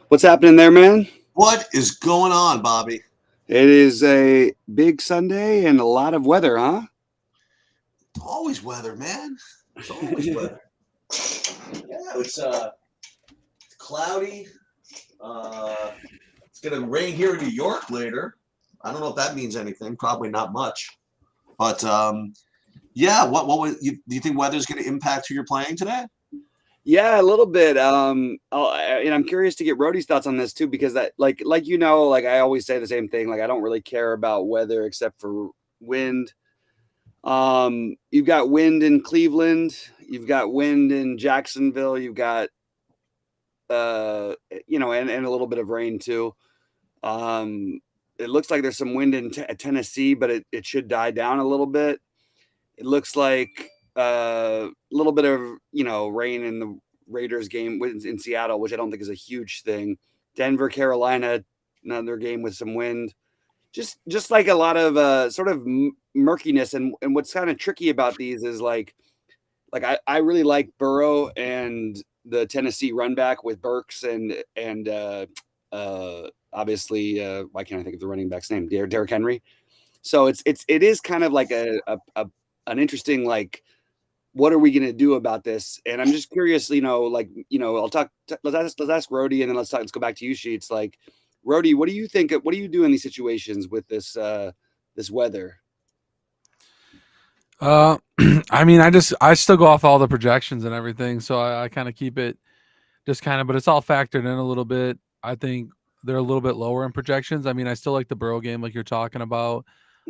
What's happening there, man? What is going on, Bobby? It is a big Sunday and a lot of weather, huh? Always weather, man. It's always weather. Yeah, it's cloudy. Uh, it's gonna rain here in New York later. I don't know if that means anything. Probably not much. But yeah. Do you think weather's gonna impact who you're playing today? Yeah, a little bit. And I'm curious to get Rhodey's thoughts on this too, because like I always say the same thing. Like I don't really care about weather except for wind. You've got wind in Cleveland, you've got wind in Jacksonville, you've got and a little bit of rain too. Um, it looks like there's some wind in Tennessee, but it should die down a little bit. It looks like a little bit of rain in the Raiders game in Seattle, which I don't think is a huge thing. Denver, Carolina, another game with some wind. Just like a lot of sort of murkiness, and what's kind of tricky about these is I really like Burrow and the Tennessee run back with Burks and obviously why can't I think of the running back's name? Derrick Henry. So it is kind of like a an interesting like what are we going to do about this? And I'm just curious, I'll talk. Let's ask Rhodey, and then let's go back to you, Sheets. Like, Rhodey, what do you think? What do you do in these situations with this weather? Uh, I mean, I still go off all the projections and everything, so I kind of keep it just kind of, but it's all factored in a little bit. I think they're a little bit lower in projections. I mean, I still like the Burrow game, like you're talking about.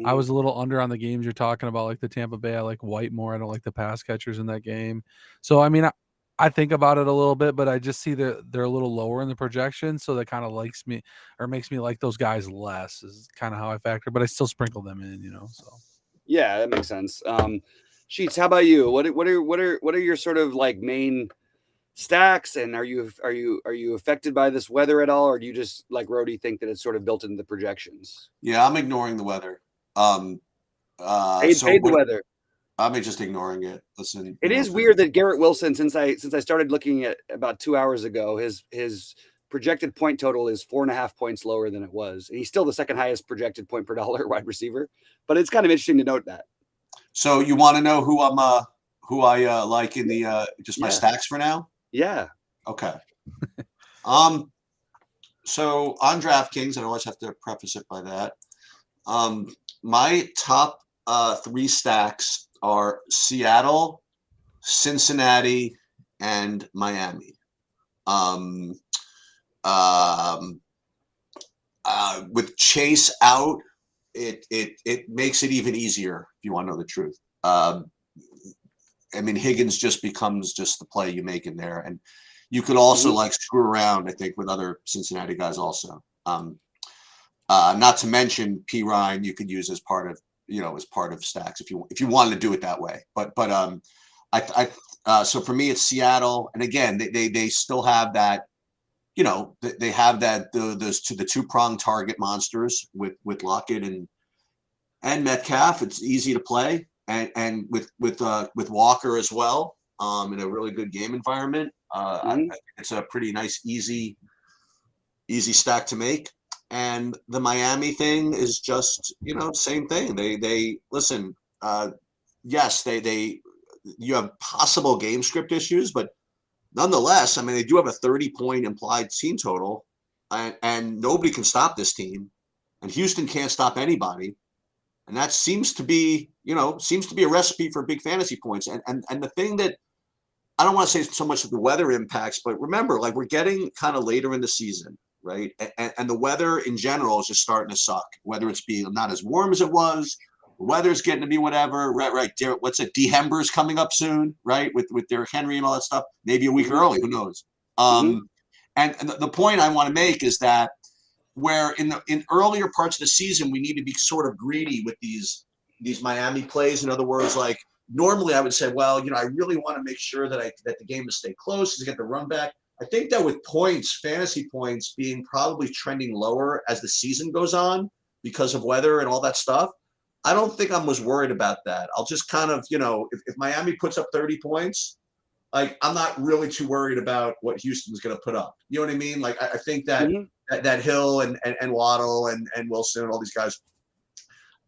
I Mhm. was a little under on the games you're talking about, like the Tampa Bay. I like White more. I don't like the pass catchers in that game. So I mean, I think about it a little bit, but I just see that they're a little lower in the projection, so that kind of likes me or makes me like those guys less. Is kind of how I factor, but I still sprinkle them in. So. Yeah, that makes sense. Sheets, how about you? What are your sort of like main stacks, and are you affected by this weather at all, or do you just like Rhodey think that it's sort of built into the projections? Yeah, I'm ignoring the weather. Um, so Fade the what? weather. I'm just ignoring it. Listen, It is weird that Garrett Wilson, since I started looking at about 2 hours ago, his projected point total is 4.5 points lower than it was. And he's still the second highest projected point per dollar wide receiver. But it's kind of interesting to note that. so you want to know who I like in the just my Yeah. stacks for now? Yeah. Okay. Um, so on DraftKings, I always have to preface it by that. Um, my top three stacks are Seattle, Cincinnati, and Miami. Um, um, with Chase out, it makes it even easier if you want to know the truth. I mean, Higgins just becomes just the play you make in there, and you could also Mhm. like screw around, I think, with other Cincinnati guys also. Not to mention P Ryan, you could use as part of as part of stacks if you wanted to do it that way. But so for me it's Seattle, and again they still have that they have that the two pronged target monsters with Lockett and Metcalf. It's easy to play, and with Walker as well, in a really good game environment. I Mhm. think it's a pretty nice easy stack to make. And the Miami thing is just same thing. They listen. Yes, they you have possible game script issues, but nonetheless, I mean they do have a 30-point implied team total, and nobody can stop this team, and Houston can't stop anybody, and that seems to be a recipe for big fantasy points. And the thing that I don't want to say so much of the weather impacts, but remember, like we're getting kind of later in the season, right? And the weather in general is just starting to suck. Whether it's being not as warm as it was, the weather's getting to be whatever, right? Right. What's it? Dehember's coming up soon, right? With Derrick Henry and all that stuff. Maybe a week Mhm. early, who knows? Mhm. And the point I want to make is that where in earlier parts of the season we need to be sort of greedy with these Miami plays. In other words, like normally I would say, well, I really want to make sure that the game will stay close to get the run back. I think that with points, fantasy points being probably trending lower as the season goes on because of weather and all that stuff, I don't think I'm as worried about that. I'll just kind of, if Miami puts up 30 points, like I'm not really too worried about what Houston's going to put up. You know what I mean? Like I think that Mhm. that Hill and Waddle and Wilson and all these guys.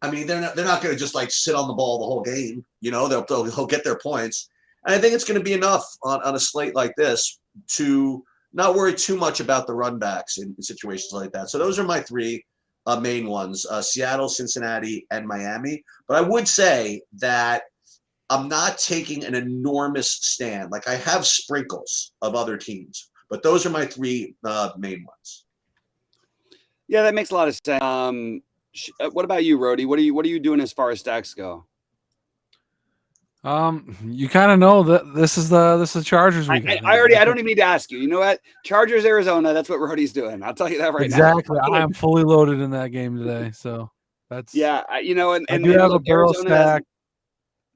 I mean, they're not going to just like sit on the ball the whole game. You know, they'll get their points, and I think it's going to be enough on a slate like this to not worry too much about the run backs in situations like that. So those are my three main ones: Seattle, Cincinnati, and Miami. But I would say that I'm not taking an enormous stand. Like I have sprinkles of other teams, but those are my three main ones. Yeah, that makes a lot of sense. What about you, Rody? What are you doing as far as stacks go? You kind of know that this is the Chargers week. I don't even need to ask you. You know what? Chargers, Arizona. That's what Rody's doing. I'll tell you that right now. Exactly. I am fully loaded in that game today, so that's Yeah. And I do have look, a Burrow Arizona stack.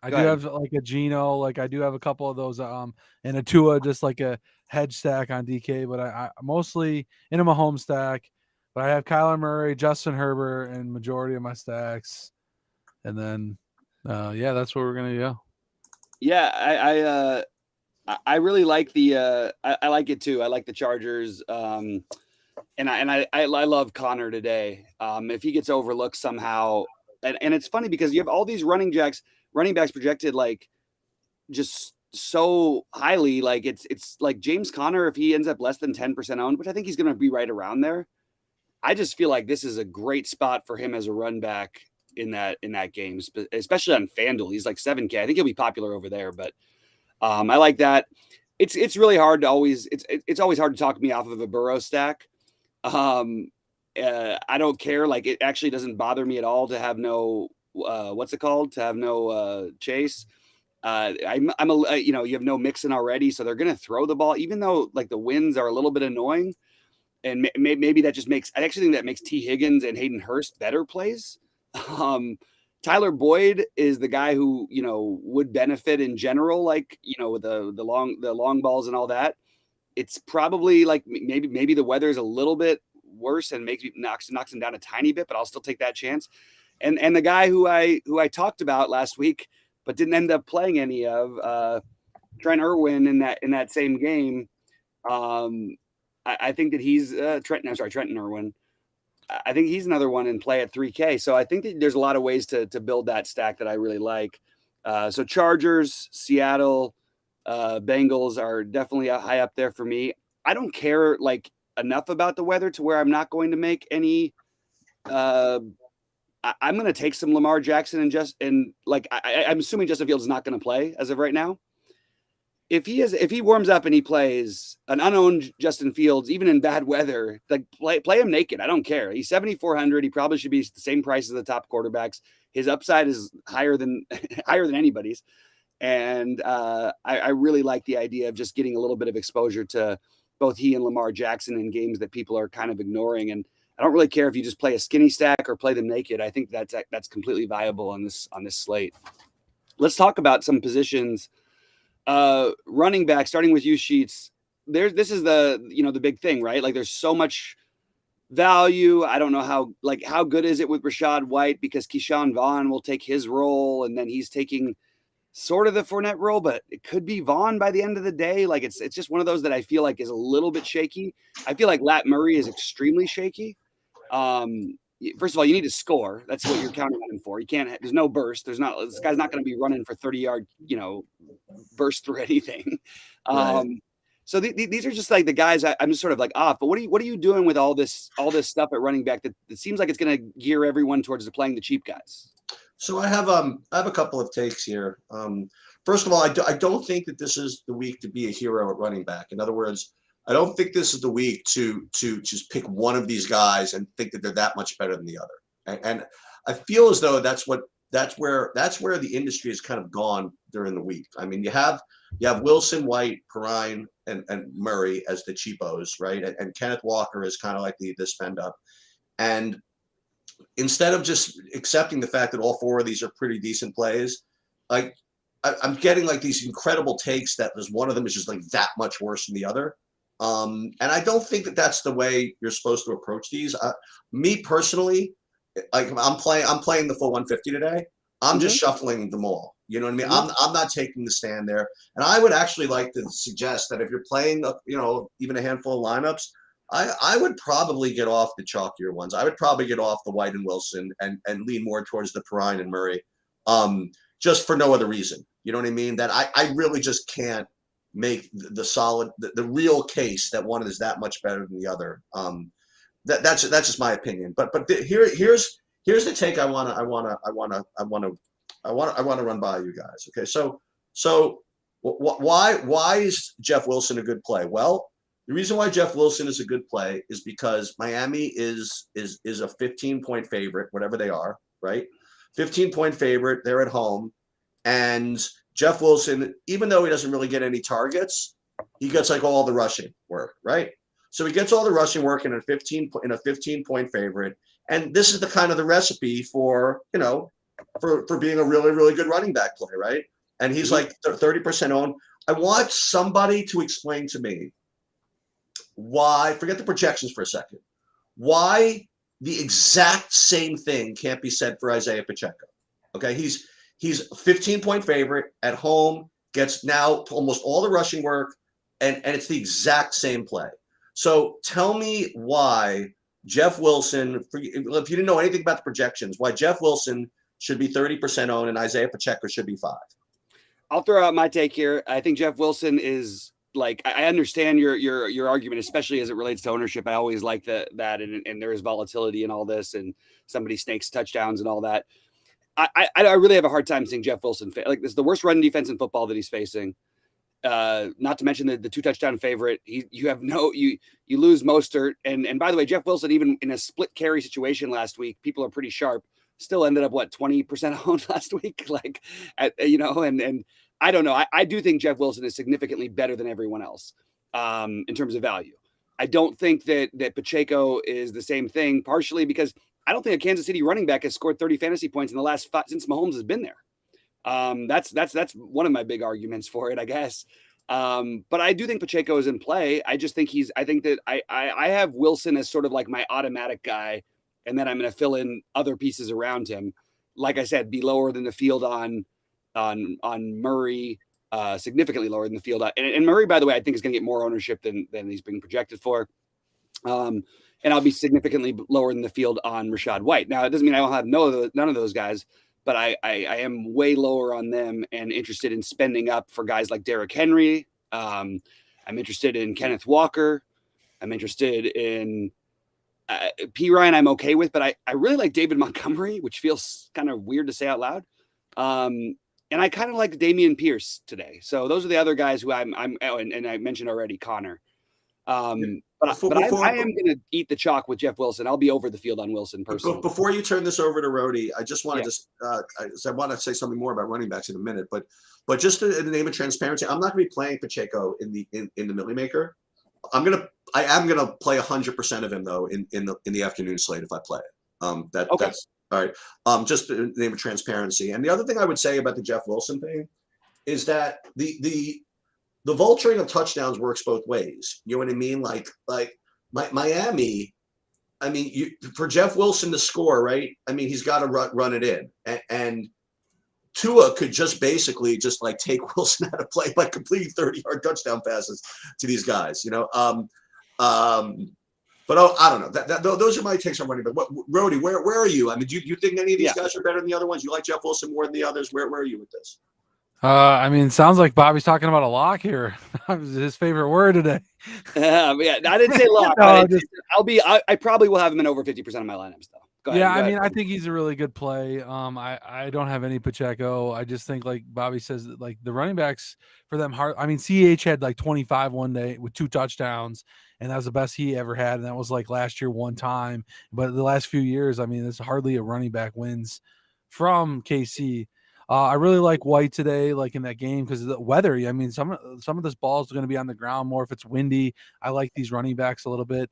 I Go do ahead. have like a Geno, like I do have a couple of those, and a Tua, just like a hedge stack on DK. But I mostly in a Mahomes stack. But I have Kyler Murray, Justin Herbert, and majority of my stacks. And then, yeah, that's where we're gonna go. Yeah, I really like the I like it too. I like the Chargers. And I love Connor today. If he gets overlooked somehow, and it's funny because you have all these running backs projected like just so highly. Like it's like James Conner, if he ends up less than 10% owned, which I think he's going to be right around there. I just feel like this is a great spot for him as a run back in that game, especially on FanDuel. He's like 7K. I think he'll be popular over there, but I like that. It's really hard to always it's always hard to talk me off of a Burrow stack. I don't care. Like it actually doesn't bother me at all to have no what's it called? To have no Chase. I'm a you have no Mixon already, so they're gonna throw the ball, even though like the winds are a little bit annoying. And maybe that just makes I actually think that makes T. Higgins and Hayden Hurst better plays. Tyler Boyd is the guy who would benefit in general, like with the long balls and all that. It's probably like maybe the weather is a little bit worse and knocks him down a tiny bit, but I'll still take that chance. And the guy who I talked about last week, but didn't end up playing any of Trent Irwin in that same game. I think that he's Trenton Irwin. I think he's another one in play at 3K. So I think that there's a lot of ways to build that stack that I really like. So Chargers, Seattle, Bengals are definitely high up there for me. I don't care like enough about the weather to where I'm not going to make any. I'm going to take some Lamar Jackson I'm assuming Justin Fields is not going to play as of right now. If he warms up and he plays an unowned Justin Fields, even in bad weather, like play him naked. I don't care. He's 7,400. He probably should be the same price as the top quarterbacks. His upside is higher than anybody's. And I really like the idea of just getting a little bit of exposure to both he and Lamar Jackson in games that people are kind of ignoring. And I don't really care if you just play a skinny stack or play them naked. I think that's completely viable on this slate. Let's talk about some positions. Running back, starting with you, Sheets. This is the big thing, right? Like there's so much value. I don't know how good is it with Rachaad White, because Keyshawn Vaughn will take his role, and then he's taking sort of the Fournette role, but it could be Vaughn by the end of the day. Like it's just one of those that I feel like is a little bit shaky. I feel like Lat Murray is extremely shaky. First of all, you need to score. That's what you're counting on him for. You can't. There's no burst. This guy's not going to be running for 30-yard, burst through anything. Right. So these are just like the guys I'm just sort of like off. But what are you doing with all this stuff at running back that seems like it's going to gear everyone towards playing the cheap guys? So I have a couple of takes here. First of all, I don't think that this is the week to be a hero at running back. In other words, I don't think this is the week to just pick one of these guys and think that they're that much better than the other. And I feel as though that's where the industry has kind of gone during the week. I mean, you have Wilson, White, Perrine, and Murray as the cheapos, right? And Kenneth Walker is kind of like the spend up. And instead of just accepting the fact that all four of these are pretty decent plays, like I'm getting like these incredible takes that there's one of them is just like that much worse than the other. And I don't think that that's the way you're supposed to approach these. Me personally, like I'm playing the full 150 today. I'm just shuffling them all. You know what I mean? I'm not taking the stand there. And I would actually like to suggest that if you're playing, even a handful of lineups, I would probably get off the chalkier ones. I would probably get off the White and Wilson and lean more towards the Perrine and Murray, just for no other reason. You know what I mean? That I really just can't make the real case that one is that much better than the other. That's just my opinion. But here's the take I wanna run by you guys. Okay, so why is Jeff Wilson a good play? Well, the reason why Jeff Wilson is a good play is because Miami is a 15-point favorite, whatever they are, right? 15-point favorite. They're at home, and Jeff Wilson, even though he doesn't really get any targets, he gets like all the rushing work, right? So he gets all the rushing work in a 15-point favorite, and this is the kind of the recipe for being a really, really good running back play, right? And he's like 30% owned. I want somebody to explain to me why, forget the projections for a second, why the exact same thing can't be said for Isaiah Pacheco. Okay, he's 15-point favorite at home, gets now almost all the rushing work, and it's the exact same play. So tell me why Jeff Wilson, if you didn't know anything about the projections, why Jeff Wilson should be 30% owned and Isaiah Pacheco should be 5%. I'll throw out my take here. I think Jeff Wilson is like, I understand your argument, especially as it relates to ownership. I always like that and there is volatility in all this, and somebody snakes touchdowns and all that. I really have a hard time seeing Jeff Wilson like this is the worst run defense in football that he's facing. Not to mention the 2-touchdown favorite. You lose Mostert, and by the way, Jeff Wilson, even in a split carry situation last week, people are pretty sharp. Still ended up 20% owned last week, and I don't know. I do think Jeff Wilson is significantly better than everyone else in terms of value. I don't think that Pacheco is the same thing, partially because I don't think a Kansas City running back has scored 30 fantasy points in the last 5 since Mahomes has been there. That's one of my big arguments for it, I guess. But I do think Pacheco is in play. I just think I think that I have Wilson as sort of like my automatic guy, and then I'm going to fill in other pieces around him. Like I said, be lower than the field on Murray, significantly lower than the field. And Murray, by the way, I think is going to get more ownership than he's being projected for. And I'll be significantly lower than the field on Rachaad White. Now, it doesn't mean I don't have none of those guys, but I am way lower on them and interested in spending up for guys like Derrick Henry. I'm interested in Kenneth Walker. I'm interested in Perrine. I'm okay with, but I really like David Montgomery, which feels kind of weird to say out loud. And I kind of like Dameon Pierce today. So those are the other guys who and I mentioned already Connor. But I am going to eat the chalk with Jeff Wilson. I'll be over the field on Wilson personally. Before you turn this over to Rhodey, I just want to I want to say something more about running backs in a minute. But just in the name of transparency, I'm not going to be playing Pacheco in the Millie Maker. I am gonna play 100% of him though in the afternoon slate if I play it. That's all right. Just in the name of transparency. And the other thing I would say about the Jeff Wilson thing is that the vulturing of touchdowns works both ways. You know what I mean? Like Miami. I mean, for Jeff Wilson to score, right? I mean, he's got to run it in, and Tua could just basically just like take Wilson out of play by completing 30-yard touchdown passes to these guys, But I don't know. Those are my takes on running back. Rhodey, where are you? I mean, do you think any of these guys are better than the other ones? You like Jeff Wilson more than the others? Where are you with this? I mean, sounds like Bobby's talking about a lock here. That was his favorite word today. Yeah, I didn't say lock. I probably will have him in over 50% of my lineups though. Go ahead. I think he's a really good play. I don't have any Pacheco. I just think, like Bobby says, like the running backs for them hard. I mean, CH had like 25 one day with 2 touchdowns, and that was the best he ever had. And that was like last year one time. But the last few years, I mean, there's hardly a running back wins from KC. I really like White today, like in that game, because of the weather. I mean, some of this ball is going to be on the ground more if it's windy. I like these running backs a little bit.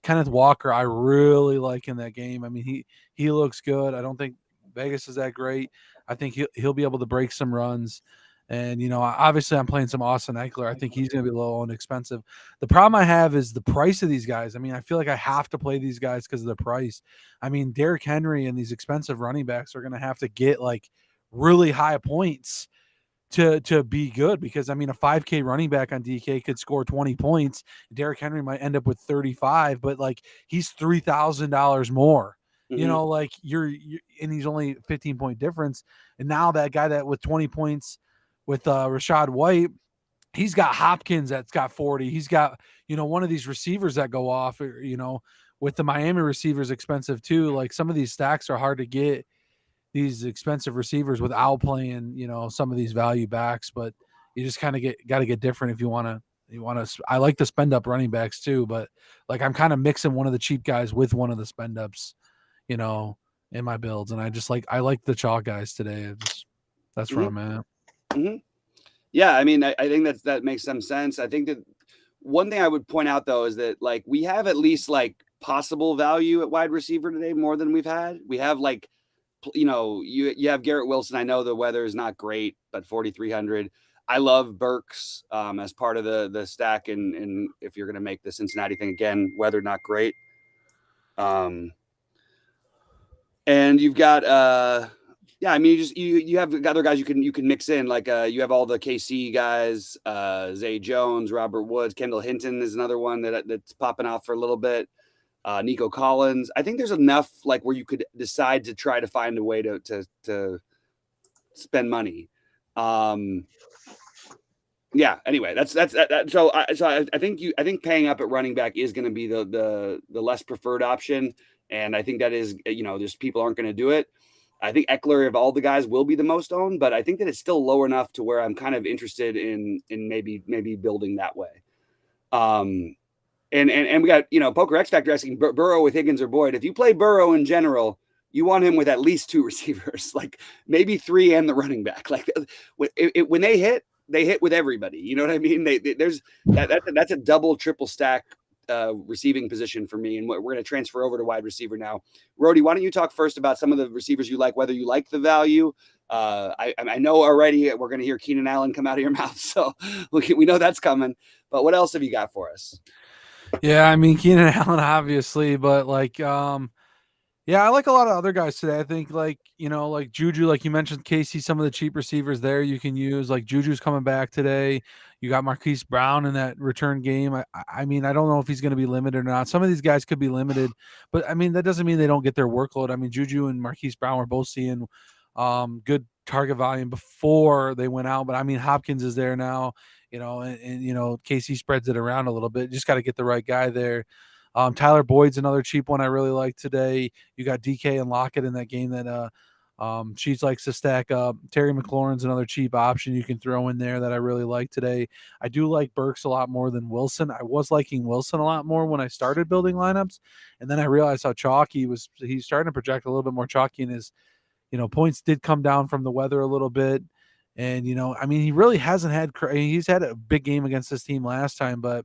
Kenneth Walker, I really like in that game. I mean, he looks good. I don't think Vegas is that great. I think he'll be able to break some runs. And, obviously I'm playing some Austin Eckler. I think he's going to be low and expensive. The problem I have is the price of these guys. I mean, I feel like I have to play these guys because of the price. I mean, Derrick Henry and these expensive running backs are going to have to get like really high points to be good, because I mean a 5K running back on DK could score 20 points. Derrick Henry might end up with 35, but like he's $3,000 more. You Mhm. know, like you're and he's only 15-point difference. And now that guy that with 20 points with Rashad White, he's got Hopkins that's got 40. He's got, one of these receivers that go off, with the Miami receivers expensive too. Like some of these stacks are hard to get, these expensive receivers, without playing, some of these value backs, but you just kind of got to get different if you want to. I like the spend up running backs too, but like I'm kind of mixing one of the cheap guys with one of the spend ups, in my builds. And I like the chalk guys today. That's where Mhm. I'm at. Mhm. Yeah, I mean, I think that makes some sense. I think that one thing I would point out though is that like we have at least like possible value at wide receiver today more than we've had. We have like you have Garrett Wilson. I know the weather is not great, but 4,300. I love Burks as part of the stack, and if you're going to make the Cincinnati thing again, weather not great. Um, and you've got yeah, I mean you have other guys you can mix in, like you have all the KC guys, Zay Jones, Robert Woods, Kendall Hinton is another one that's popping off for a little bit. Nico Collins. I think there's enough like where you could decide to try to find a way to spend money. Yeah. Anyway, that's that. I think paying up at running back is going to be the less preferred option, and I think that is just people aren't going to do it. I think Eckler of all the guys will be the most owned, but I think that it's still low enough to where I'm kind of interested in maybe building that way. Um, and we got Poker X Factor asking Burrow with Higgins or Boyd. If you play Burrow in general, you want him with at least two receivers, like maybe three and the running back. Like when they hit with everybody. You know what I mean? There's that's a double triple stack receiving position for me, and we're going to transfer over to wide receiver now. Rody, why don't you talk first about some of the receivers you like, whether you like the value. I know already we're going to hear Keenan Allen come out of your mouth, so we know that's coming. But what else have you got for us? Yeah, I mean Keenan Allen, obviously, but like, yeah, I like a lot of other guys today. I think like like Juju, like you mentioned, Casey, some of the cheap receivers there you can use. Like Juju's coming back today. You got Marquise Brown in that return game. I mean, I don't know if he's going to be limited or not. Some of these guys could be limited, but I mean that doesn't mean they don't get their workload. I mean, Juju and Marquise Brown were both seeing good target volume before they went out, but I mean Hopkins is there now. And Casey spreads it around a little bit. Just got to get the right guy there. Tyler Boyd's another cheap one I really like today. You got DK and Lockett in that game that Sheets likes to stack up. Terry McLaurin's another cheap option you can throw in there that I really like today. I do like Burks a lot more than Wilson. I was liking Wilson a lot more when I started building lineups, and then I realized how chalky was. He's starting to project a little bit more chalky, and his points did come down from the weather a little bit. And I mean, he really hasn't had. He's had a big game against this team last time, but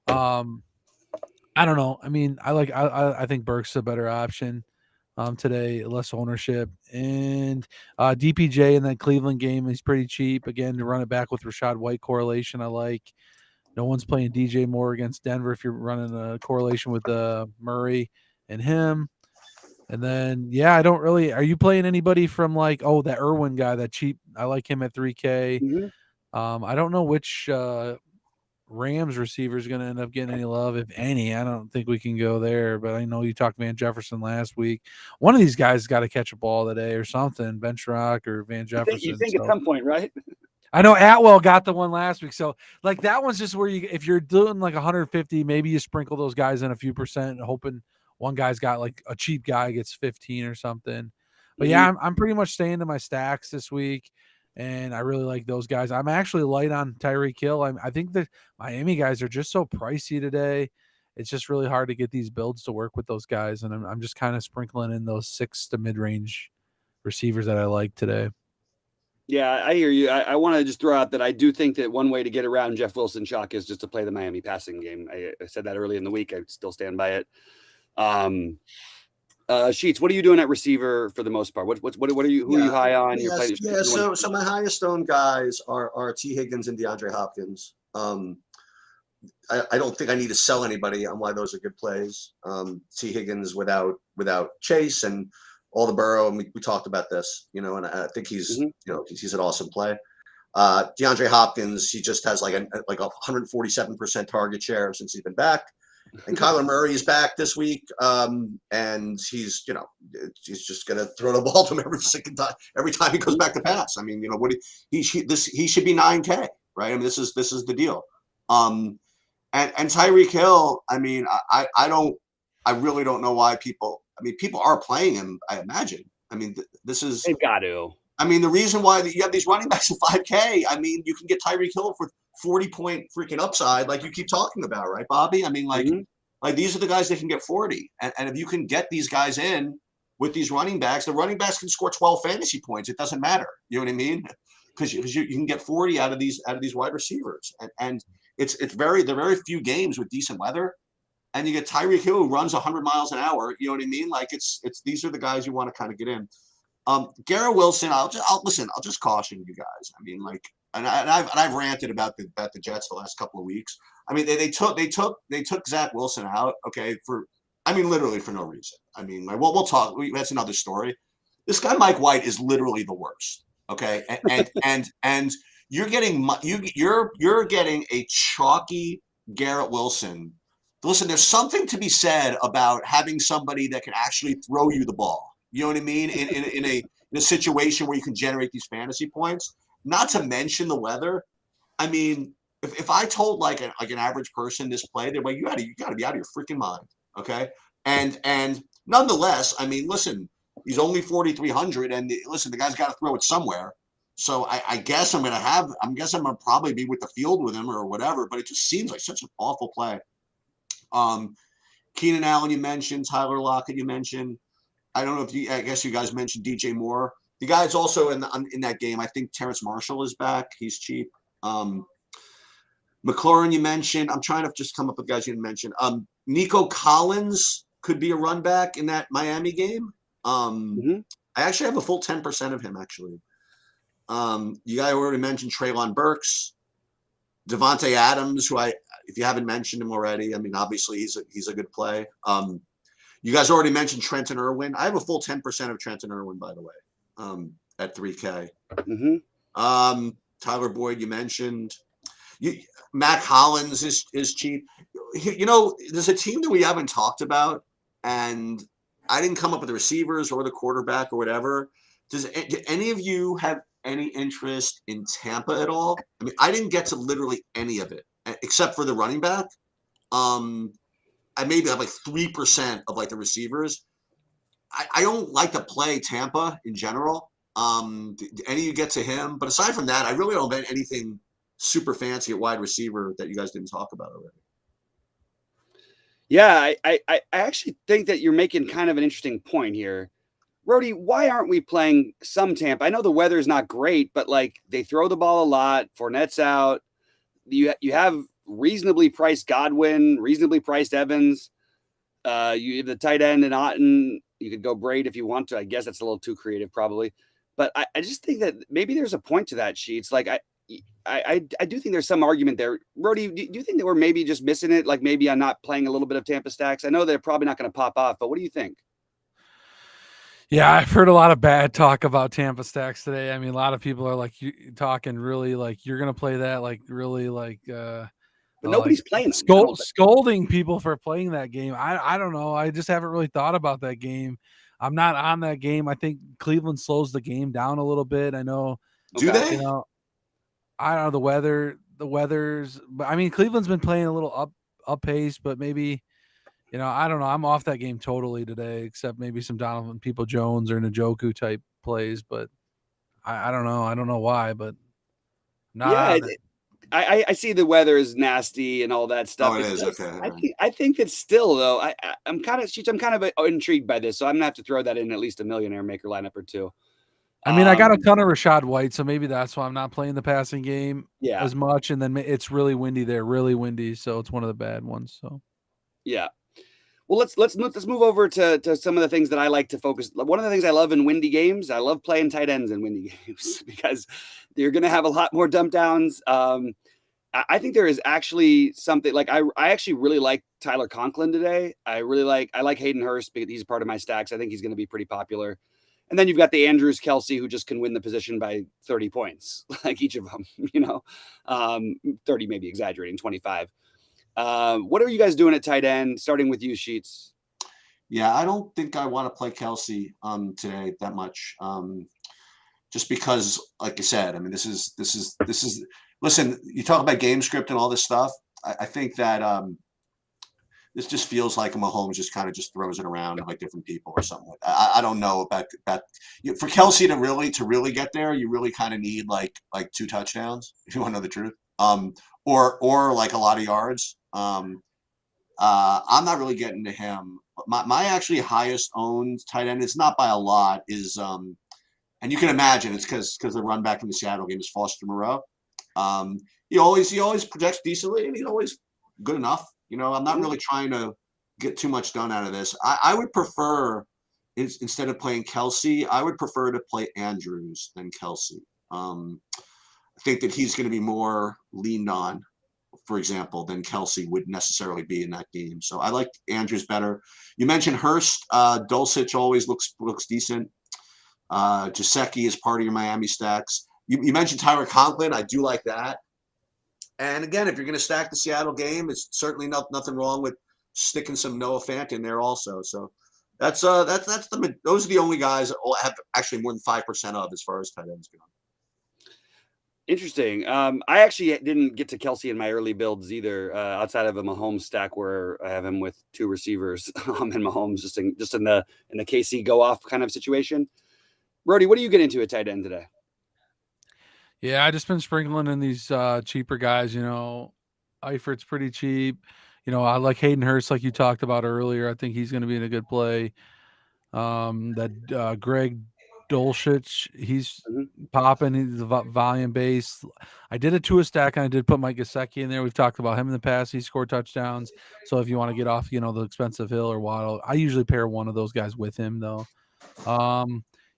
I don't know. I mean, I think Burks a better option today, less ownership. And DPJ in that Cleveland game is pretty cheap. Again, to run it back with Rashad White correlation, I like. No one's playing DJ Moore against Denver if you're running a correlation with Murray and him. And then, yeah, I don't really. Are you playing anybody from like, that Irwin guy, that cheap? I like him at 3K. I don't know which Rams receiver is going to end up getting any love, if any. I don't think we can go there, but I know you talked Van Jefferson last week. One of these guys got to catch a ball today or something, Bench Rock or Van Jefferson. You think at some point, right? I know Atwell got the one last week. So like that one's just where if you're doing like 150, maybe you sprinkle those guys in a few percent, hoping one guy's got like a cheap guy gets 15 or something. But yeah, I'm pretty much staying to my stacks this week. And I really like those guys. I'm actually light on Tyreek Hill. I think the Miami guys are just so pricey today. It's just really hard to get these builds to work with those guys. And I'm just kind of sprinkling in those 6 to mid-range receivers that I like today. Yeah, I hear you. I want to just throw out that I do think that one way to get around Jeff Wilson chalk is just to play the Miami passing game. I said that early in the week. I still stand by it. Sheets, what are you doing at receiver for the most part? What are you? Who are you high on? Yes, so my highest owned guys are T. Higgins and DeAndre Hopkins. I don't think I need to sell anybody on why those are good plays. T. Higgins without Chase, and all the Burrow, and we talked about this, and I think he's he's an awesome play. DeAndre Hopkins, he just has like a 147% target share since he's been back. And Kyler Murray is back this week, and he's just gonna throw the ball to him every time he goes back to pass. I mean, he should be 9K, right? I mean, this is the deal. And Tyreek Hill, I mean, I really don't know why people. I mean, people are playing him. I imagine. I mean, this is they've got to. I mean, the reason why you have these running backs at 5K. I mean, you can get Tyreek Hill for 40-point freaking upside, like you keep talking about, right, Bobby? I mean, like these are the guys that can get 40, and if you can get these guys in with these running backs, the running backs can score 12 fantasy points. It doesn't matter. You know what I mean? Because you can get 40 out of these wide receivers, and there are very few games with decent weather, and you get Tyreek Hill who runs 100 miles an hour. You know what I mean? Like it's these are the guys you want to kind of get in. Garrett Wilson, I'll just caution you guys. I mean, like, and I've ranted about the Jets the last couple of weeks. I mean, they took Zach Wilson out, okay, literally for no reason. I mean, like, we'll talk. That's another story. This guy Mike White is literally the worst, okay, and you're getting a chalky Garrett Wilson. Listen, there's something to be said about having somebody that can actually throw you the ball. You know what I mean? In a situation where you can generate these fantasy points. Not to mention the weather. I mean, if I told like an average person this play, they're like, you got to be out of your freaking mind, okay? And nonetheless, I mean, listen, he's only 4,300, and listen, the guy's got to throw it somewhere. So I guess I'm gonna probably be with the field with him or whatever. But it just seems like such an awful play. Keenan Allen, you mentioned. Tyler Lockett, you mentioned. I don't know I guess you guys mentioned DJ Moore. The guys also in that game, I think Terrace Marshall is back. He's cheap. McLaurin, you mentioned. I'm trying to just come up with guys you didn't mention. Nico Collins could be a run back in that Miami game. I actually have a full 10% of him, actually. You guys already mentioned Treylon Burks. Devontae Adams, who if you haven't mentioned him already, I mean, obviously he's a good play. You guys already mentioned Trenton Irwin. I have a full 10% of Trenton Irwin, by the way, at 3K. Tyler Boyd, you mentioned. Matt Hollins is cheap. There's a team that we haven't talked about, and I didn't come up with the receivers or the quarterback or whatever. Do any of you have any interest in Tampa at all? I mean, I didn't get to literally any of it except for the running back. I maybe have like 3% of like the receivers. I don't like to play Tampa in general. Any of you get to him, but aside from that, I really don't bet anything super fancy at wide receiver that you guys didn't talk about already. Yeah, I actually think that you're making kind of an interesting point here. Rody, why aren't we playing some Tampa? I know the weather's not great, but like they throw the ball a lot. Fournette's out. You have reasonably priced Godwin, reasonably priced Evans. You have the tight end in Otten. You could go Braid if you want to. I guess that's a little too creative, probably. But I just think that maybe there's a point to that, Sheets. Like I do think there's some argument there. Rody, do you think that we're maybe just missing it? Like maybe I'm not playing a little bit of Tampa stacks. I know they're probably not going to pop off, but what do you think? Yeah, I've heard a lot of bad talk about Tampa stacks today. I mean, a lot of people are like talking really like you're going to play that like really like but nobody's playing scolding people for playing that game. I don't know. I just haven't really thought about that game. I'm not on that game. I think Cleveland slows the game down a little bit. I know. Do they? I don't know the weather's, but I mean, Cleveland's been playing a little up pace, but maybe, I don't know. I'm off that game totally today, except maybe some Donovan People-Jones or Njoku type plays, but I don't know. I don't know why, but not. Yeah, I see the weather is nasty and all that stuff. Oh, it is. Okay. I think that still though, I'm kind of intrigued by this, so I'm gonna have to throw that in at least a millionaire maker lineup or two. I mean, I got a ton of Rachaad White, so maybe that's why I'm not playing the passing game as much. And then it's really windy there, so it's one of the bad ones. So, yeah. Well, let's move over to some of the things that I like to focus. One of the things I love in windy games, I love playing tight ends in windy games because you're going to have a lot more dump downs. I think there is actually something like I actually really like Tyler Conklin today. I like Hayden Hurst because he's part of my stacks. I think he's going to be pretty popular. And then you've got the Andrews Kelsey who just can win the position by 30 points, like each of them, 30 maybe exaggerating, 25. What are you guys doing at tight end? Starting with you, Sheets. Yeah, I don't think I want to play Kelsey today that much. Just because, like I said, I mean, this is. Listen, you talk about game script and all this stuff. I think that this just feels like Mahomes just kind of just throws it around to like different people or something. I don't know about for Kelsey to really get there. You really kind of need like 2 touchdowns if you want to know the truth. Or like a lot of yards. I'm not really getting to him. My actually highest owned tight end, it's not by a lot, is and you can imagine it's because the run back in the Seattle game is Foster Moreau. He always projects decently, and he's always good enough. I'm not really trying to get too much done out of this. I would prefer, instead of playing Kelsey, I would prefer to play Andrews than Kelsey. I think that he's going to be more leaned on, for example, than Kelsey would necessarily be in that game. So I like Andrews better. You mentioned Hurst. Dulcich always looks decent. Gesicki is part of your Miami stacks. You mentioned Tyler Conklin. I do like that. And again, if you're going to stack the Seattle game, it's certainly nothing wrong with sticking some Noah Fant in there also. So those are the only guys that have actually more than 5% of as far as tight ends go. Interesting. I actually didn't get to Kelsey in my early builds either, outside of a Mahomes stack where I have him with 2 receivers and Mahomes just in the KC go off kind of situation. Brody, what do you get into at tight end today? Yeah, I just been sprinkling in these cheaper guys. Eifert's pretty cheap. I like Hayden Hurst, like you talked about earlier. I think he's going to be in a good play. That Greg Dulcich, he's popping. He's volume based. I did a 2 stack, and I did put Mike Gesicki in there. We've talked about him in the past. He scored touchdowns. So if you want to get off, the expensive Hill or Waddle, I usually pair one of those guys with him though.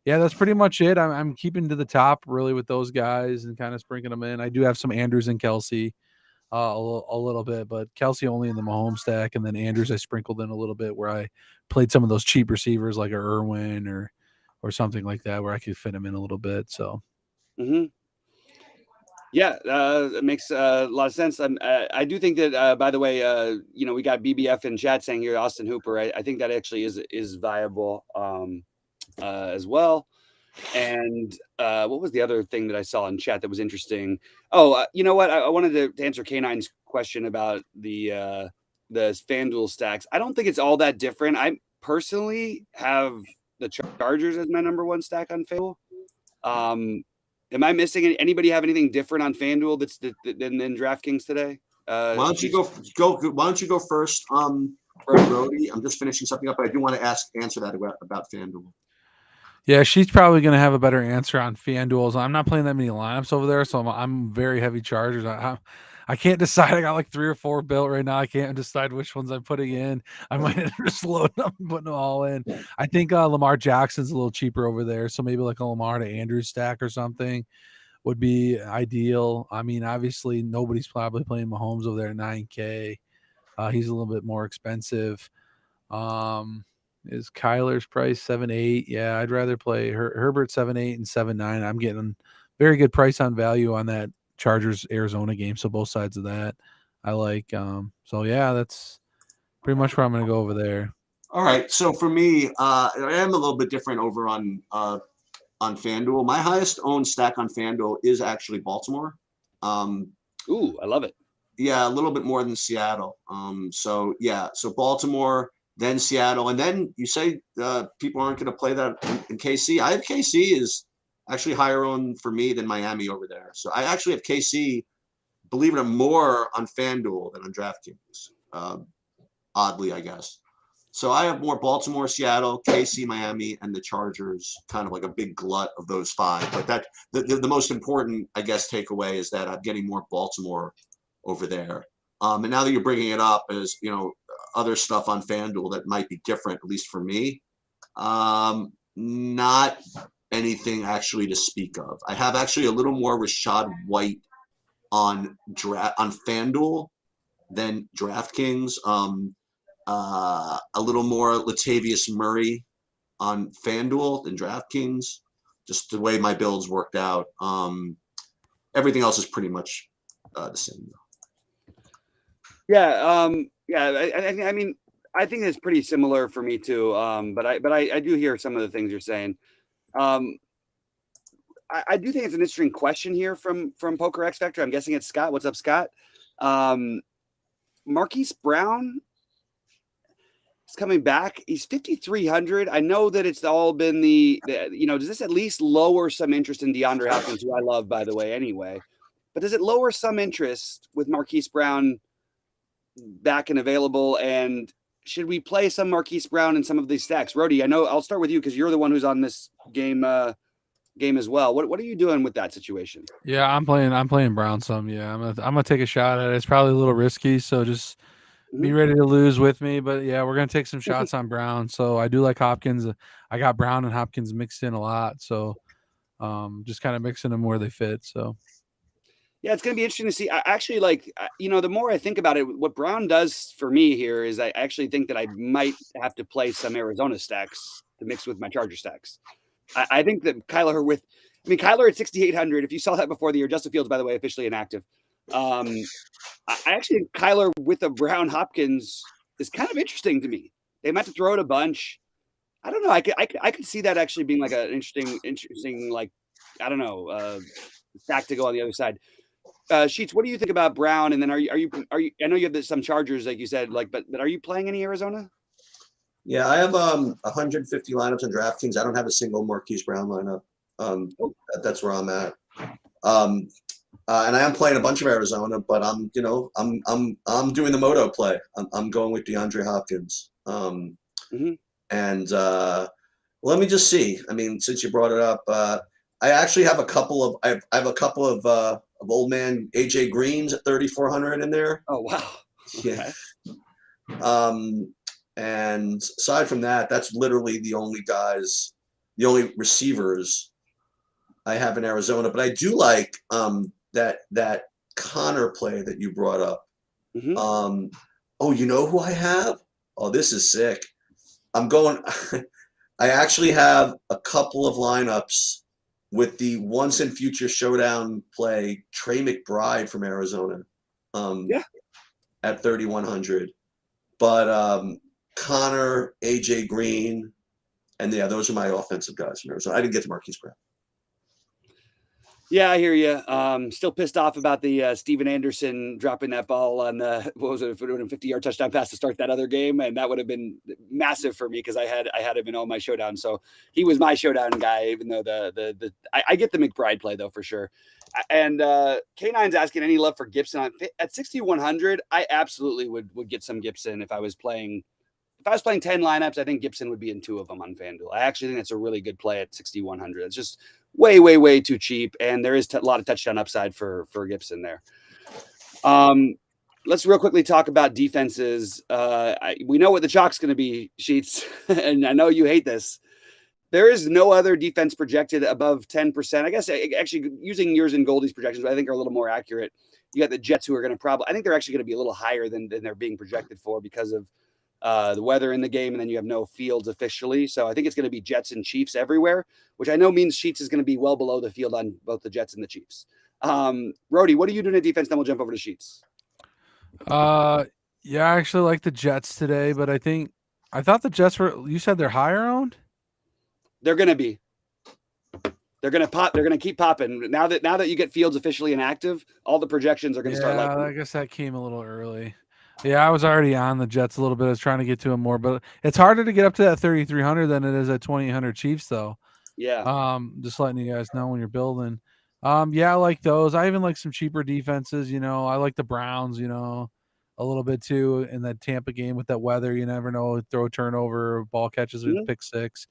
Yeah, that's pretty much it. I'm keeping to the top really with those guys and kind of sprinkling them in. I do have some Andrews and Kelsey a little bit, but Kelsey only in the Mahomes stack, and then Andrews I sprinkled in a little bit where I played some of those cheap receivers like a Irwin or something like that where I could fit him in a little bit. So, yeah, it makes a lot of sense. I do think that, by the way, we got BBF in chat saying here Austin Hooper. I think that actually is viable. As well. And what was the other thing that I saw in chat that was interesting? Oh, you know what? I wanted to answer K9's question about the FanDuel stacks. I don't think it's all that different. I personally have the Chargers as my number 1 stack on FanDuel. Am I missing anybody have anything different on FanDuel than DraftKings today? Why don't you go first, Brody? I'm just finishing something up, but I do want to answer that about FanDuel. Yeah, she's probably going to have a better answer on FanDuel. I'm not playing that many lineups over there, so I'm very heavy Chargers. I can't decide. I got like 3 or 4 built right now. I can't decide which ones I'm putting in. I might just load them and putting them all in. I think Lamar Jackson's a little cheaper over there, so maybe like a Lamar to Andrews stack or something would be ideal. I mean, obviously nobody's probably playing Mahomes over there at 9K. He's a little bit more expensive. Is Kyler's price 7.8? Yeah, I'd rather play Herbert 7.8 and 7.9. I'm getting very good price on value on that Chargers Arizona game. So both sides of that I like. So yeah, that's pretty much where I'm going to go over there. All right. So for me, I am a little bit different over on FanDuel. My highest owned stack on FanDuel is actually Baltimore. Ooh, I love it. Yeah, a little bit more than Seattle. So Baltimore, then Seattle, and then you say people aren't going to play that in KC. I have KC is actually higher owned for me than Miami over there. So I actually have KC, believe it or not, more on FanDuel than on DraftKings. Oddly, I guess. So I have more Baltimore, Seattle, KC, Miami, and the Chargers, kind of like a big glut of those 5. But that the most important, I guess, takeaway is that I'm getting more Baltimore over there. And now that you're bringing it up as, other stuff on FanDuel that might be different, at least for me, not anything actually to speak of. I have actually a little more Rachaad White on FanDuel than DraftKings. A little more Latavius Murray on FanDuel than DraftKings. Just the way my builds worked out. Everything else is pretty much the same. Yeah. I mean, I think it's pretty similar for me too. But I do hear some of the things you're saying. I do think it's an interesting question here from Poker X Factor. I'm guessing it's Scott. What's up, Scott? Marquise Brown is coming back. He's 5,300. I know that it's all been does this at least lower some interest in DeAndre Hopkins, who I love, by the way, anyway? But does it lower some interest with Marquise Brown back and available? And should we play some Marquise Brown in some of these stacks? Rody, I know I'll start with you because you're the one who's on this game as well. What are you doing with that situation? Yeah, I'm playing Brown some. Yeah, I'm gonna take a shot at it. It's probably a little risky, so just be ready to lose with me. But yeah, we're gonna take some shots on Brown. So I do like Hopkins. I got Brown and Hopkins mixed in a lot. So just kind of mixing them where they fit. So yeah, it's going to be interesting to see. I actually the more I think about it, what Brown does for me here is I actually think that I might have to play some Arizona stacks to mix with my Charger stacks. I think that Kyler at 6,800, if you saw that before the year, Justin Fields, by the way, officially inactive. I actually think Kyler with a Brown Hopkins is kind of interesting to me. They might have to throw it a bunch. I don't know. I could see that actually being like an interesting, like, I don't know, stack to go on the other side. Sheets, what do you think about Brown? And then are you? I know you have some Chargers, like you said, but are you playing any Arizona? Yeah, I have 150 lineups on DraftKings. I don't have a single Marquise Brown lineup. That's where I'm at. And I am playing a bunch of Arizona, but I'm doing the moto play. I'm going with DeAndre Hopkins. And let me just see. I mean, since you brought it up, I actually have a couple of I have a couple of old man AJ Greens at 3,400 in there. Oh wow! Yeah. And aside from that, that's literally the only receivers I have in Arizona. But I do like that Connor play that you brought up. You know who I have? Oh, this is sick. I'm going. I actually have a couple of lineups with the once and future showdown play Trey McBride from Arizona. At 3,100. But Connor, AJ Green, and yeah, those are my offensive guys from Arizona. I didn't get to Marquise Brown. Yeah, I hear you. Still pissed off about the Steven Anderson dropping that ball on the 50-yard touchdown pass to start that other game, and that would have been massive for me because I had him in all my showdowns. So he was my showdown guy, even though I get the McBride play though for sure. And K9's asking any love for Gibson at 6,100. I absolutely would get some Gibson if I was playing. If I was playing 10 lineups, I think Gibson would be in 2 of them on FanDuel. I actually think that's a really good play at 6,100. It's just way, way, way too cheap. And there is a lot of touchdown upside for Gibson there. Let's real quickly talk about defenses. We know what the chalk's going to be, Sheets, and I know you hate this. There is no other defense projected above 10%. I guess actually using yours and Goldie's projections, I think are a little more accurate. You got the Jets who are going to I think they're actually going to be a little higher than they're being projected for because of the weather in the game, and then you have no fields officially. So I think it's going to be Jets and Chiefs everywhere, which I know means Sheets is going to be well below the field on both the Jets and the Chiefs. Rody, what are you doing at defense? Then we'll jump over to Sheets. Yeah, I actually like the Jets today, but I thought the Jets you said they're higher owned? They're going to be. They're going to pop. They're going to keep popping. Now that you get Fields officially inactive, all the projections are going to start. I guess that came a little early. Yeah, I was already on the Jets a little bit. I was trying to get to them more, but it's harder to get up to that 3,300 than it is at 2,800 Chiefs, though. Yeah. Just letting you guys know when you're building. Yeah, I like those. I even like some cheaper defenses. I like the Browns. A little bit too in that Tampa game with that weather. You never know. Throw a turnover, ball catches, or pick six.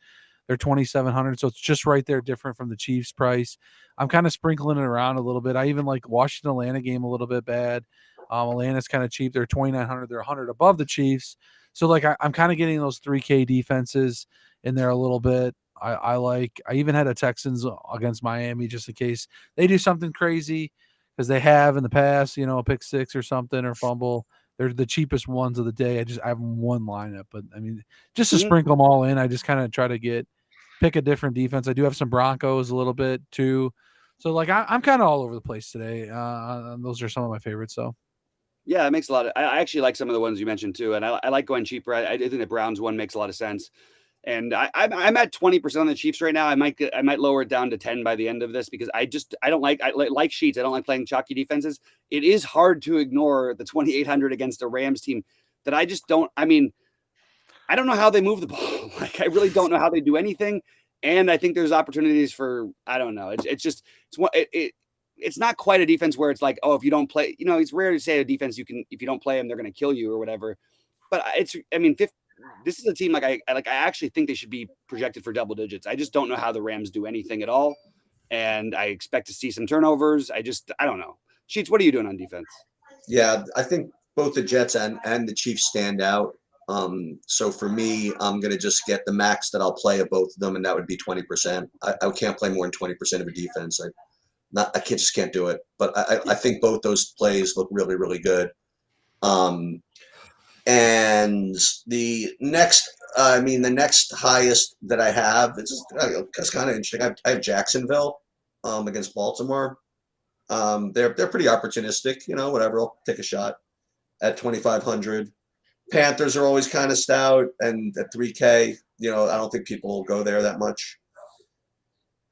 They're 2,700, so it's just right there, different from the Chiefs price. I'm kind of sprinkling it around a little bit. I even like Washington Atlanta game a little bit bad. Atlanta's kind of cheap. They're 2,900. They're 100 above the Chiefs. So like I'm kind of getting those 3K defenses in there a little bit. I even had a Texans against Miami just in case they do something crazy. because they have in the past, a pick six or something or fumble. They're the cheapest ones of the day. I have one lineup, but I mean, just to sprinkle them all in, I just kind of try to pick a different defense. I do have some Broncos a little bit too. So like I'm kind of all over the place today. Those are some of my favorites. So yeah, it makes a lot of. I actually like some of the ones you mentioned too, and I like going cheaper. I think the Browns one makes a lot of sense. And I'm at 20% on the Chiefs right now. I might lower it down to 10 by the end of this because I don't like Sheets. I don't like playing chalky defenses. It is hard to ignore the 2,800 against a Rams team that I just don't. I mean, I don't know how they move the ball. Like I really don't know how they do anything. And I think there's opportunities for I don't know. It's not quite a defense where it's like, oh, if you don't play, it's rare to say a defense if you don't play them, they're going to kill you or whatever. But this is a team I actually think they should be projected for double digits. I just don't know how the Rams do anything at all, and I expect to see some turnovers. I don't know. Sheets, what are you doing on defense? Yeah, I think both the Jets and the Chiefs stand out. So for me, I'm gonna just get the max that I'll play of both of them, and that would be 20%. I can't play more than 20% of a defense. I can't do it. But I think both those plays look really, really good. And the next highest that I have, it's kind of interesting. I have Jacksonville against Baltimore. They're pretty opportunistic, whatever. I'll take a shot at 2,500. Panthers are always kind of stout, and at 3K, I don't think people will go there that much.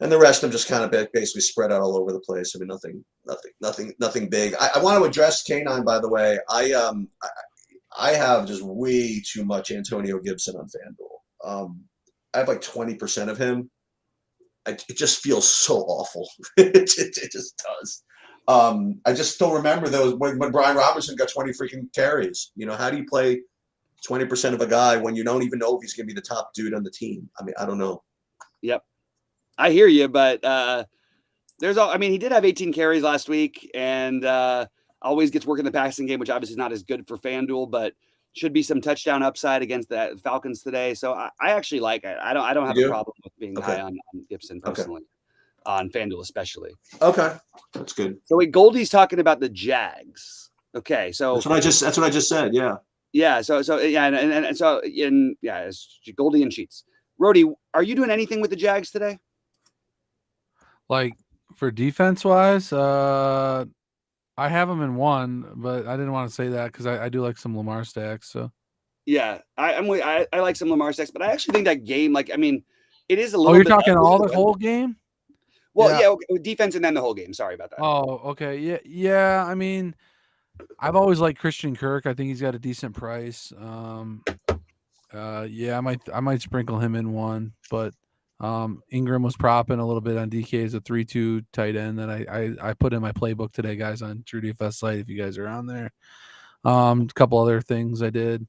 And the rest I'm just kind of basically spread out all over the place. I mean, nothing big. I want to address K9, by the way. I have just way too much Antonio Gibson on FanDuel. I have like 20% of him. It just feels so awful. It just does. I just still remember those when Brian Robinson got 20 freaking carries. How do you play 20% of a guy when you don't even know if he's going to be the top dude on the team? I mean, I don't know. Yep. I hear you, but he did have 18 carries last week and always gets work in the passing game, which obviously is not as good for FanDuel, but should be some touchdown upside against the Falcons today. So I actually like it. I don't have a problem with being high on Gibson personally, on FanDuel especially. Okay, that's good. So wait, Goldie's talking about the Jags. Okay, so that's what I just said. Yeah. Yeah. So yeah, and so it's Goldie and Sheets. Rody, are you doing anything with the Jags today? Like for defense wise, I have them in one, but I didn't want to say that because I do like some Lamar stacks. So yeah, I like some Lamar stacks, but I actually think that game, it is a little. Oh, you're talking all the whole game? Well, yeah, okay, defense and then the whole game. Sorry about that. Oh, okay, yeah. I mean, I've always liked Christian Kirk. I think he's got a decent price. Yeah, I might sprinkle him in one, but Ingram was propping a little bit on DK as a 3-2 tight end that I put in my playbook today, guys, on True DFS site if you guys are on there. A couple other things I did.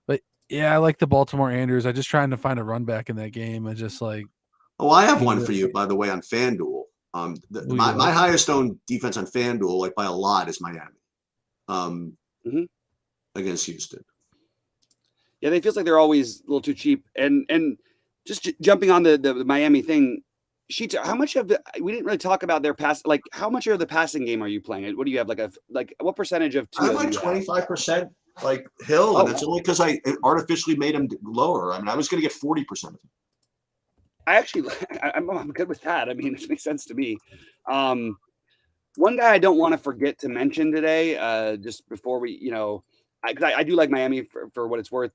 But yeah, I like the Baltimore Andrews. I just trying to find a run back in that game. I just like I have one for you, by the way, on FanDuel. My highest owned defense on FanDuel, like by a lot, is Miami. Against Houston. Yeah, they feels like they're always a little too cheap. And just jumping on the Miami thing, Sheets, how much of we didn't really talk about their pass, like how much of the passing game are you playing? What do you have, what percentage of I have like 25% like Hill, and it's only because I artificially made him lower. I mean, I was going to get 40% of him. I'm good with that. I mean, it makes sense to me. One guy I don't want to forget to mention today, just before we, because I do like Miami for what it's worth.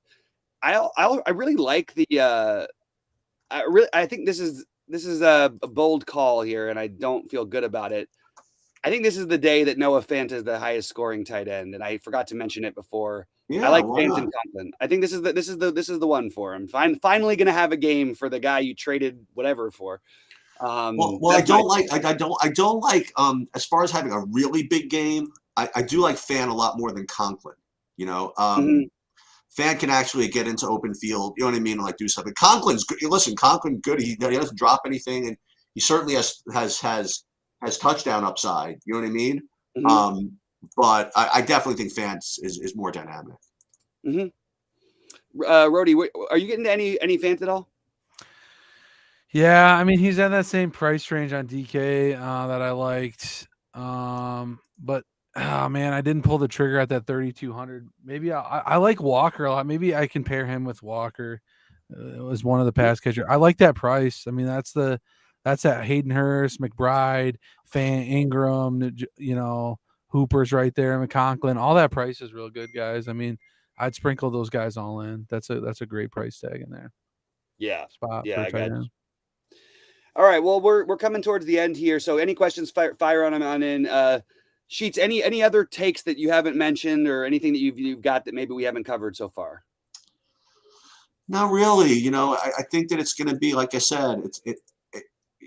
I really like the. I think this is a bold call here, and I don't feel good about it. I think this is the day that Noah Fant is the highest scoring tight end, and I forgot to mention it before. Yeah, I like Fant and Conklin. I think this is the one for him. Finally going to have a game for the guy you traded whatever for. I don't like as far as having a really big game. I do like Fant a lot more than Conklin. Fant can actually get into open field. You know what I mean? Like do something. Conklin's good. Listen, Conklin's good. He doesn't drop anything, and he certainly has touchdown upside. You know what I mean? But I definitely think Fant is more dynamic. Rody, are you getting to any Fant at all? Yeah, I mean he's at that same price range on DK that I liked. But oh man, I didn't pull the trigger at that 3,200. Maybe I like Walker a lot. Maybe I can pair him with Walker. It was one of the pass catcher. I like that price. I mean, that's at Hayden Hurst, McBride, Fan Ingram, Hooper's right there, McConklin. All that price is real good, guys. I mean, I'd sprinkle those guys all in. That's a great price tag in there. Yeah. Spot Yeah, for I a tight got end. All right. Well, we're coming towards the end here. So any questions, fire on them on in. Sheets, any other takes that you haven't mentioned or anything that you've got that maybe we haven't covered so far? Not really. I think that it's going to be, like I said,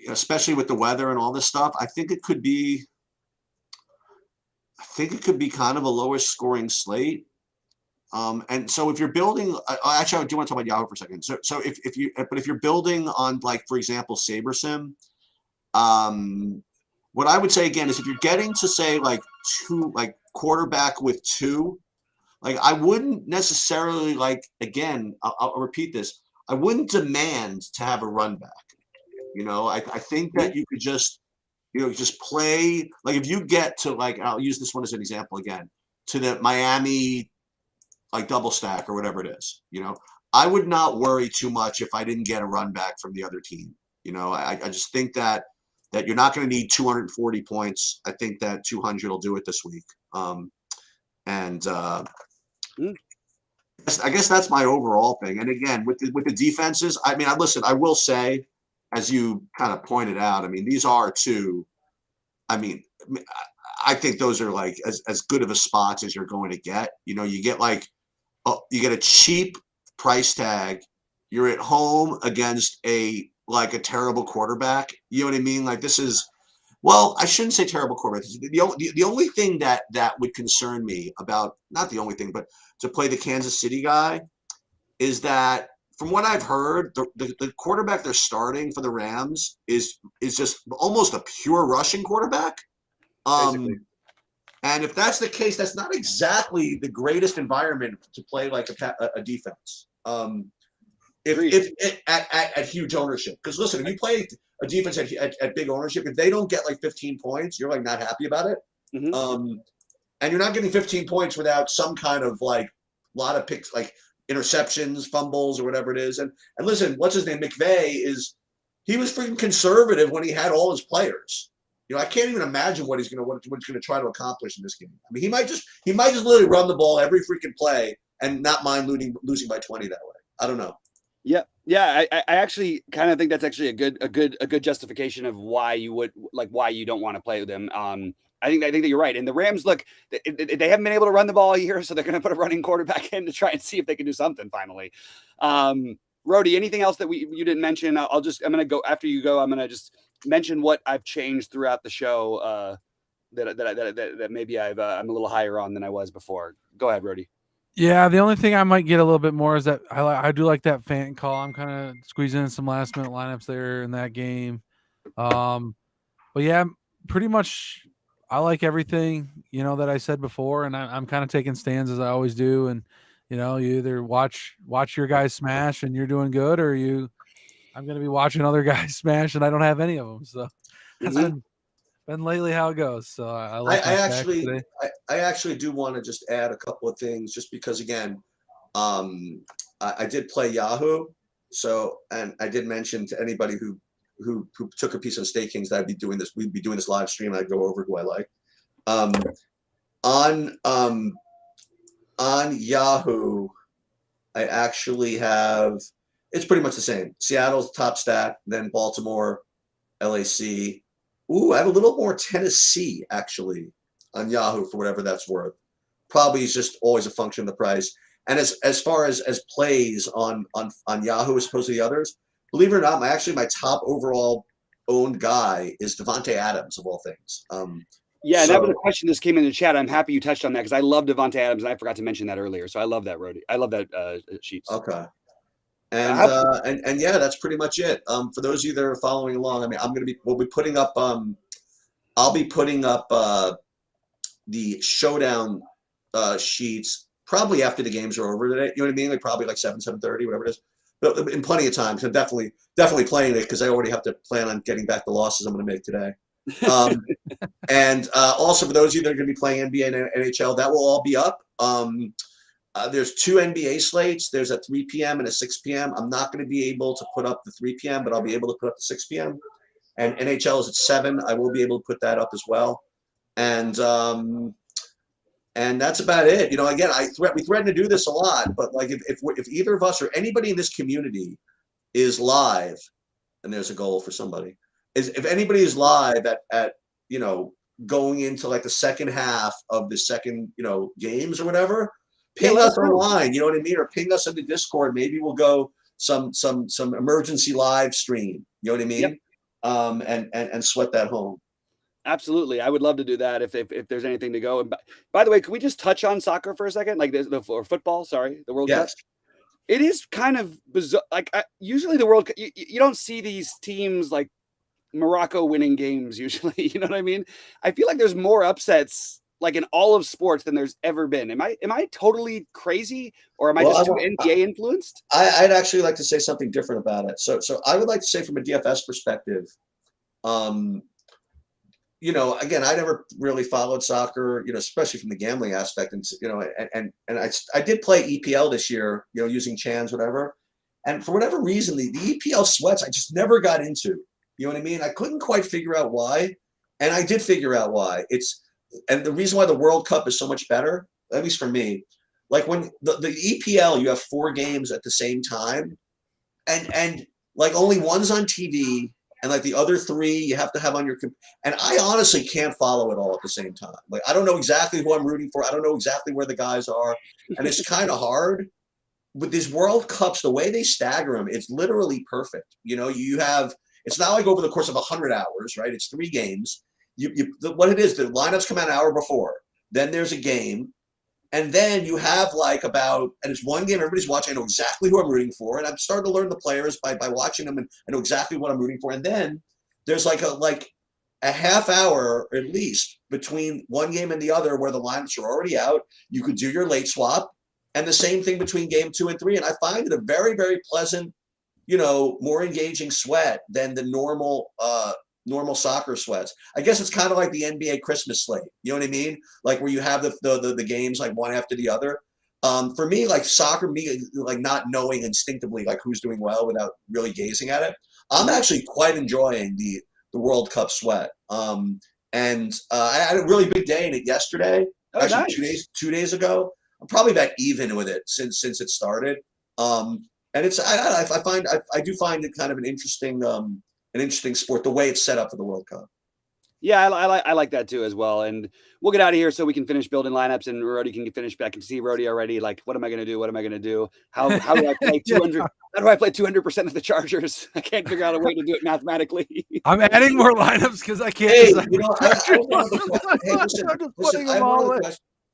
especially with the weather and all this stuff. I think it could be kind of a lower scoring slate. And so if you're building, actually, I do want to talk about Yahoo for a second. So if you're building on, like, for example, SaberSim, what I would say again is if you're getting to, say, like quarterback with 2, like, I wouldn't necessarily, like, again, I'll repeat this. I wouldn't demand to have a run back. I think that you could just play, like, if you get to, like, I'll use this one as an example again, to the Miami, like, double stack or whatever it is, I would not worry too much if I didn't get a run back from the other team. I just think that you're not going to need 240 points. I think that 200 will do it this week. I guess that's my overall thing. And again, with the defenses, I mean, I will say, as you kind of pointed out, I mean, these are two. I mean, I think those are, like, as good of a spots as you're going to get. You get a cheap price tag. You're at home against a terrible quarterback. You know what I mean? Like, this is, well, I shouldn't say terrible quarterback. The only thing that would concern me about, not the only thing, but to play the Kansas City guy, is that from what I've heard, the quarterback they're starting for the Rams is just almost a pure rushing quarterback. Basically. And if that's the case, that's not exactly the greatest environment to play like a defense. If at huge ownership, because listen, if you play a defense at big ownership, if they don't get like 15 points, you're, like, not happy about it. Mm-hmm. And you're not getting 15 points without some kind of, like, lot of picks, like interceptions, fumbles, or whatever it is. And listen, what's his name? McVay he was freaking conservative when he had all his players. I can't even imagine what he's going to try to accomplish in this game. I mean, he might just literally run the ball every freaking play and not mind losing by 20 that way. I don't know. Yeah. I actually kind of think that's actually a good justification of why you don't want to play with them. I think that you're right. And the Rams, look, they haven't been able to run the ball all year, so they're going to put a running quarterback in to try and see if they can do something finally. Rody, anything else that you didn't mention? I'm going to go after you go. I'm going to just mention what I've changed throughout the show that maybe I'm a little higher on than I was before. Go ahead, Rody. Yeah, the only thing I might get a little bit more is that I do like that fan call. I'm kind of squeezing in some last minute lineups there in that game. But yeah, pretty much I like everything, that I said before, and I'm kind of taking stands as I always do. And, you either watch your guys smash and you're doing good, or I'm going to be watching other guys smash and I don't have any of them. So that's been lately how it goes. So I like I actually do want to just add a couple of things, just because, again, I did play Yahoo. So, and I did mention to anybody who took a piece of Stakings that we'd be doing this live stream. I'd go over who I like. On Yahoo, I actually have, it's pretty much the same. Seattle's top stack, then Baltimore, LAC. Ooh, I have a little more Tennessee actually on Yahoo, for whatever that's worth. Probably is just always a function of the price. And as far as plays on Yahoo as opposed to the others, believe it or not, my top overall owned guy is Davante Adams, of all things. That was a question that came in the chat. I'm happy you touched on that because I love Davante Adams and I forgot to mention that earlier. So I love that, Rody. I love that, Sheets. Okay. And yeah, that's pretty much it. For those of you that are following along, I mean, we'll be putting up, I'll be putting up the showdown sheets probably after the games are over today. You know what I mean? Like probably like 7:30, whatever it is. But in plenty of time, because I'm definitely playing it, because I already have to plan on getting back the losses I'm going to make today. Um, and also for those of you that are going to be playing NBA and NHL, that will all be up. There's 2 NBA slates. There's a 3 p.m. and a 6 p.m. I'm not going to be able to put up the 3 p.m., but I'll be able to put up the 6 p.m. And NHL is at 7. I will be able to put that up as well. And that's about it. You know, again, we threaten to do this a lot, but like if either of us or anybody in this community is live, and there's a goal for somebody, is if anybody is live at you know, going into like the second half of the second, you know, games or whatever, ping us online, you know what I mean? Or ping us in the Discord. Maybe we'll go some emergency live stream, you know what I mean? Yep. And sweat that home. Absolutely. I would love to do that if there's anything to go. And by the way, can we just touch on soccer for a second? Like or football, sorry, the World Cup. It is kind of bizarre. Like usually the World Cup, you don't see these teams like Morocco winning games usually. You know what I mean? I feel like there's more upsets like in all of sports than there's ever been. Am I totally crazy, or am I just too NBA influenced? I'd actually like to say something different about it. So I would like to say from a DFS perspective, you know, again, I never really followed soccer, you know, especially from the gambling aspect. And, you know, and I did play EPL this year, you know, using Chance, whatever. And for whatever reason, the EPL sweats, I just never got into, you know what I mean? I couldn't quite figure out why. And I did figure out why. And the reason why the World Cup is so much better, at least for me, like when the EPL, you have 4 games at the same time, and like only one's on TV, and like the other 3 you have to have on your and I honestly can't follow it all at the same time. Like I don't know exactly who I'm rooting for. I don't know exactly where the guys are, and it's kind of hard. With these World Cups, the way they stagger them, it's literally perfect. You know, you have, it's not like over the course of 100 hours, right? It's 3 games. What it is, the lineups come out an hour before. Then there's a game. And then you have like and it's one game everybody's watching. I know exactly who I'm rooting for. And I'm starting to learn the players by watching them, and I know exactly what I'm rooting for. And then there's like a half hour at least between one game and the other where the lineups are already out. You could do your late swap. And the same thing between game 2 and 3. And I find it a very, very pleasant, you know, more engaging sweat than the normal soccer sweats. I guess it's kind of like the NBA Christmas slate. You know what I mean? Like where you have the games like one after the other. For me, like soccer, like not knowing instinctively like who's doing well without really gazing at it, I'm actually quite enjoying the World Cup sweat. And I had a really big day in it yesterday. Actually, nice. 2 days ago. I'm probably about even with it since it started. And it's I do find it kind of an interesting sport, the way it's set up for the World Cup. Yeah, I like that too as well. And we'll get out of here so we can finish building lineups, and Rody can finish back and see Rody already. Like, what am I going to do? What am I going to do? How do I play 200? How do I play 200% of the Chargers? I can't figure out a way to do it mathematically. I'm adding more lineups because I can't. Hey, you know,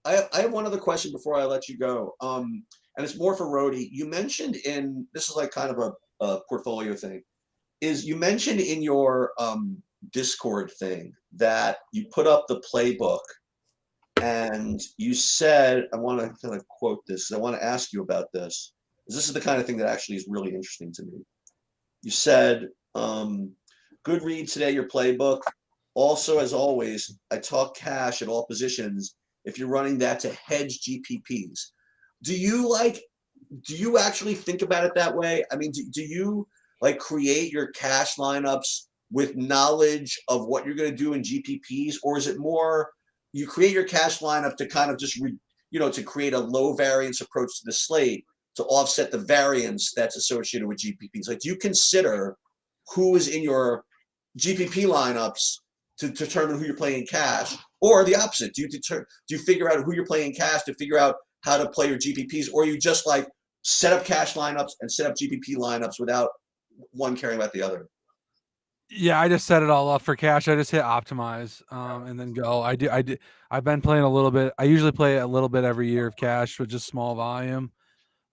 I have one other question before I let you go. And it's more for Rody. You mentioned this is like kind of a portfolio thing. Is you mentioned in your Discord thing that you put up the playbook, and you said, I want to kind of quote this. I want to ask you about this. This is the kind of thing that actually is really interesting to me. You said, good read today, your playbook. Also, as always, I talk cash at all positions if you're running that to hedge GPPs. Do you actually think about it that way? I mean, do you like create your cash lineups with knowledge of what you're going to do in GPPs, or is it more you create your cash lineup to kind of just to create a low variance approach to the slate to offset the variance that's associated with GPPs? Like, do you consider who is in your GPP lineups to determine who you're playing cash, or the opposite? Do you figure out who you're playing cash to figure out how to play your GPPs, or you just like set up cash lineups and set up GPP lineups without one caring about the other? Yeah, I just set it all up for cash. I just hit optimize and then go. I've been playing a little bit. I usually play a little bit every year of cash with just small volume.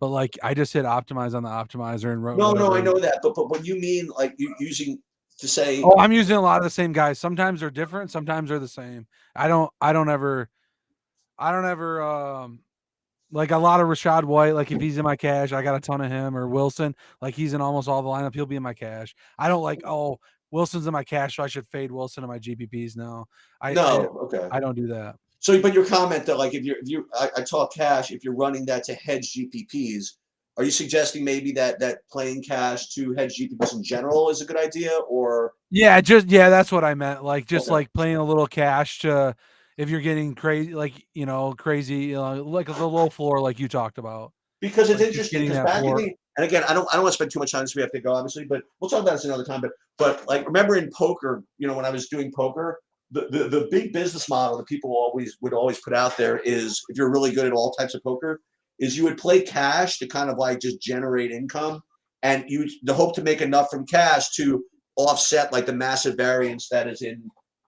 But like I just hit optimize on the optimizer and wrote. No, I know that. But when you mean like you using to say, oh, I'm using a lot of the same guys. Sometimes they're different. Sometimes they're the same. I don't ever like a lot of Rashad White. Like if he's in my cash, I got a ton of him, or Wilson. Like he's in almost all the lineup. He'll be in my cash. I don't like, Wilson's in my cash, so I should fade Wilson in my GPPs now. No, okay. I don't do that. So, but your comment that like I talk cash, if you're running that to hedge GPPs, are you suggesting maybe that playing cash to hedge GPPs in general is a good idea, or Yeah, that's what I meant. Like just Okay. like playing a little cash to if you're getting crazy, like crazy, like the low floor, like you talked about. because it's Like just interesting getting because that back in floor. the and again I don't want to spend too much time because we have to go obviously, but we'll talk about this another time. But like remember in poker, when I was doing poker, the big business model that people would always put out there is if you're really good at all types of poker, is you would play cash to kind of like just generate income, and the hope to make enough from cash to offset like the massive variance that is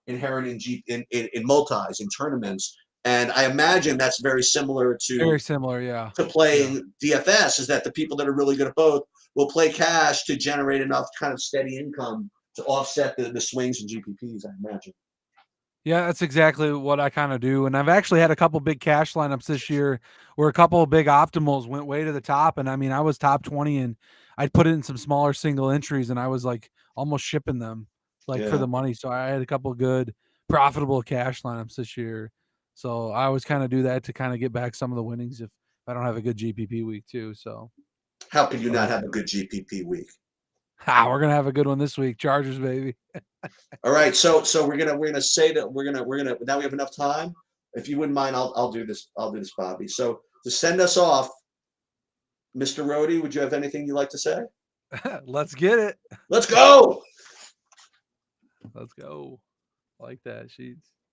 inherent in multis in tournaments. And I imagine that's very similar Very similar, yeah. to playing DFS, is that the people that are really good at both will play cash to generate enough kind of steady income to offset the swings in GPPs, I imagine. Yeah, that's exactly what I kind of do. And I've actually had a couple big cash lineups this year where a couple of big optimals went way to the top. And I mean, I was top 20 and I'd put it in some smaller single entries and I was like almost shipping them like for Yeah. the money. So I had a couple good profitable cash lineups this year. So I always kind of do that to kind of get back some of the winnings if I don't have a good GPP week too. So How could you I not like have that. a good GPP week? We're gonna have a good one this week. Chargers, baby. All right, so we're gonna say that we're gonna now we have enough time. If you wouldn't mind, I'll do this. I'll do this, Bobby. So to send us off, Mr. Rohde, would you have anything you'd like to say? Let's get it. Let's go. Let's go. I like that, Sheets.